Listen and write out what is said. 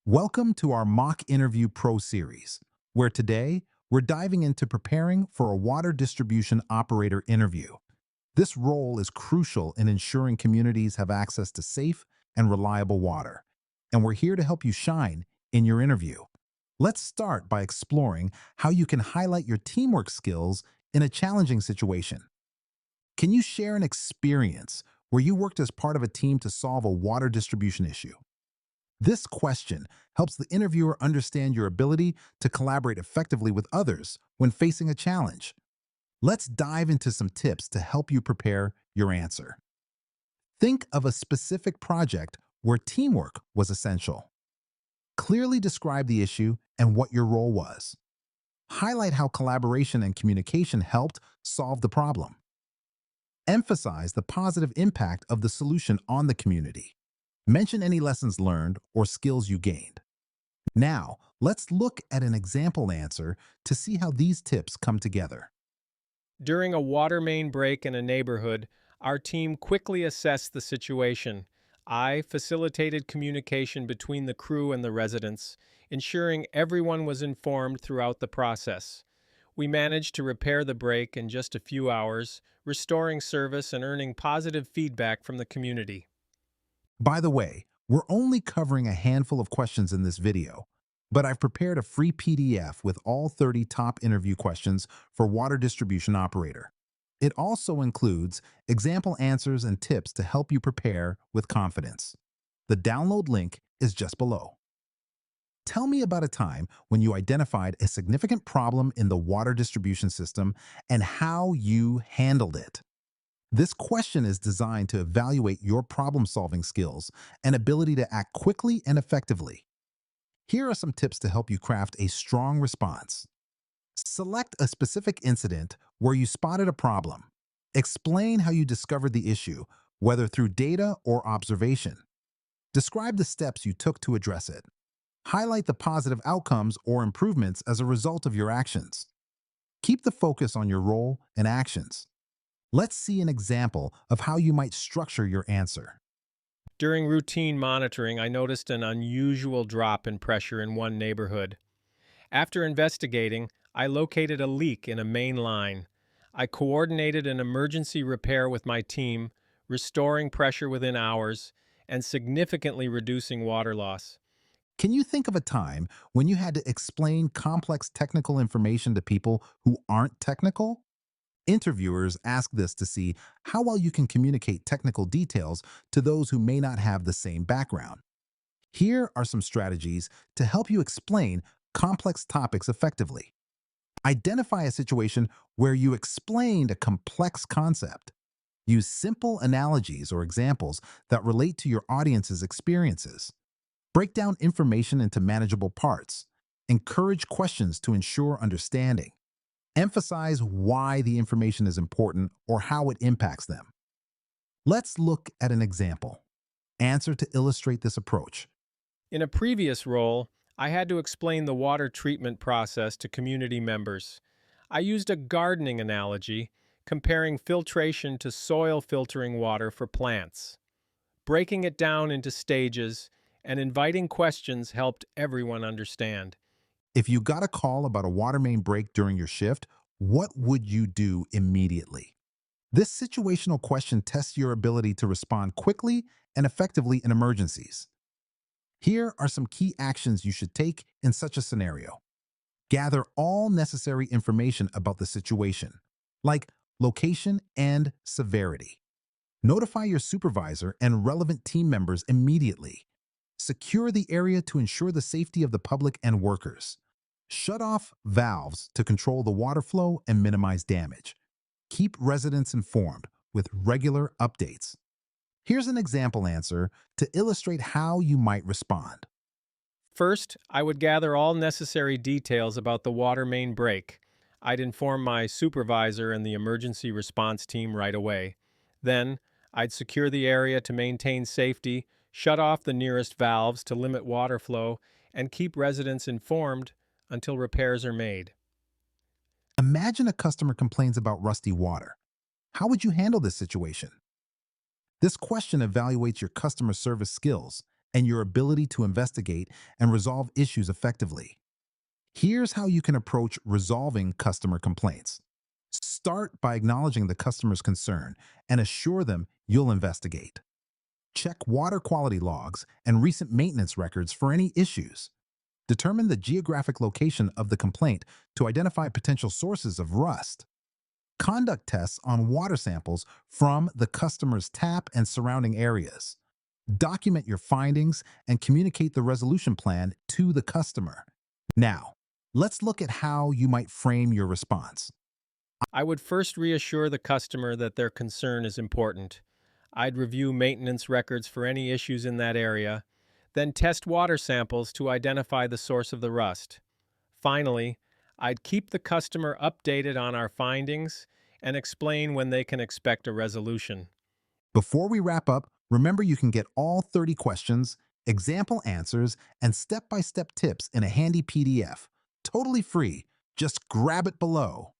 Welcome to our Mock Interview Pro series, where today we're diving into preparing for a water distribution operator interview. This role is crucial in ensuring communities have access to safe and reliable water, and we're here to help you shine in your interview. Let's start by exploring how you can highlight your teamwork skills in a challenging situation. Can you share an experience where you worked as part of a team to solve a water distribution issue? This question helps the interviewer understand your ability to collaborate effectively with others when facing a challenge. Let's dive into some tips to help you prepare your answer. Think of a specific project where teamwork was essential. Clearly describe the issue and what your role was. Highlight how collaboration and communication helped solve the problem. Emphasize the positive impact of the solution on the community. Mention any lessons learned or skills you gained. Now, let's look at an example answer to see how these tips come together. During a water main break in a neighborhood, our team quickly assessed the situation. I facilitated communication between the crew and the residents, ensuring everyone was informed throughout the process. We managed to repair the break in just a few hours, restoring service and earning positive feedback from the community. By the way, we're only covering a handful of questions in this video, but I've prepared a free PDF with all 30 top interview questions for water distribution operator. It also includes example answers and tips to help you prepare with confidence. The download link is just below. Tell me about a time when you identified a significant problem in the water distribution system and how you handled it. This question is designed to evaluate your problem-solving skills and ability to act quickly and effectively. Here are some tips to help you craft a strong response. Select a specific incident where you spotted a problem. Explain how you discovered the issue, whether through data or observation. Describe the steps you took to address it. Highlight the positive outcomes or improvements as a result of your actions. Keep the focus on your role and actions. Let's see an example of how you might structure your answer. During routine monitoring, I noticed an unusual drop in pressure in one neighborhood. After investigating, I located a leak in a main line. I coordinated an emergency repair with my team, restoring pressure within hours and significantly reducing water loss. Can you think of a time when you had to explain complex technical information to people who aren't technical? Interviewers ask this to see how well you can communicate technical details to those who may not have the same background. Here are some strategies to help you explain complex topics effectively. Identify a situation where you explained a complex concept. Use simple analogies or examples that relate to your audience's experiences. Break down information into manageable parts. Encourage questions to ensure understanding. Emphasize why the information is important or how it impacts them. Let's look at an example. Answer to illustrate this approach. In a previous role, I had to explain the water treatment process to community members. I used a gardening analogy, comparing filtration to soil filtering water for plants. Breaking it down into stages and inviting questions helped everyone understand. If you got a call about a water main break during your shift, what would you do immediately? This situational question tests your ability to respond quickly and effectively in emergencies. Here are some key actions you should take in such a scenario. Gather all necessary information about the situation, like location and severity. Notify your supervisor and relevant team members immediately. Secure the area to ensure the safety of the public and workers. Shut off valves to control the water flow and minimize damage. Keep residents informed with regular updates. Here's an example answer to illustrate how you might respond. First, I would gather all necessary details about the water main break. I'd inform my supervisor and the emergency response team right away. Then, I'd secure the area to maintain safety, shut off the nearest valves to limit water flow, and keep residents informed until repairs are made. Imagine a customer complains about rusty water. How would you handle this situation? This question evaluates your customer service skills and your ability to investigate and resolve issues effectively. Here's how you can approach resolving customer complaints. Start by acknowledging the customer's concern and assure them you'll investigate. Check water quality logs and recent maintenance records for any issues. Determine the geographic location of the complaint to identify potential sources of rust. Conduct tests on water samples from the customer's tap and surrounding areas. Document your findings and communicate the resolution plan to the customer. Now, let's look at how you might frame your response. I would first reassure the customer that their concern is important. I'd review maintenance records for any issues in that area, then test water samples to identify the source of the rust. Finally, I'd keep the customer updated on our findings and explain when they can expect a resolution. Before we wrap up, remember you can get all 30 questions, example answers, and step-by-step tips in a handy PDF. Totally free. Just grab it below.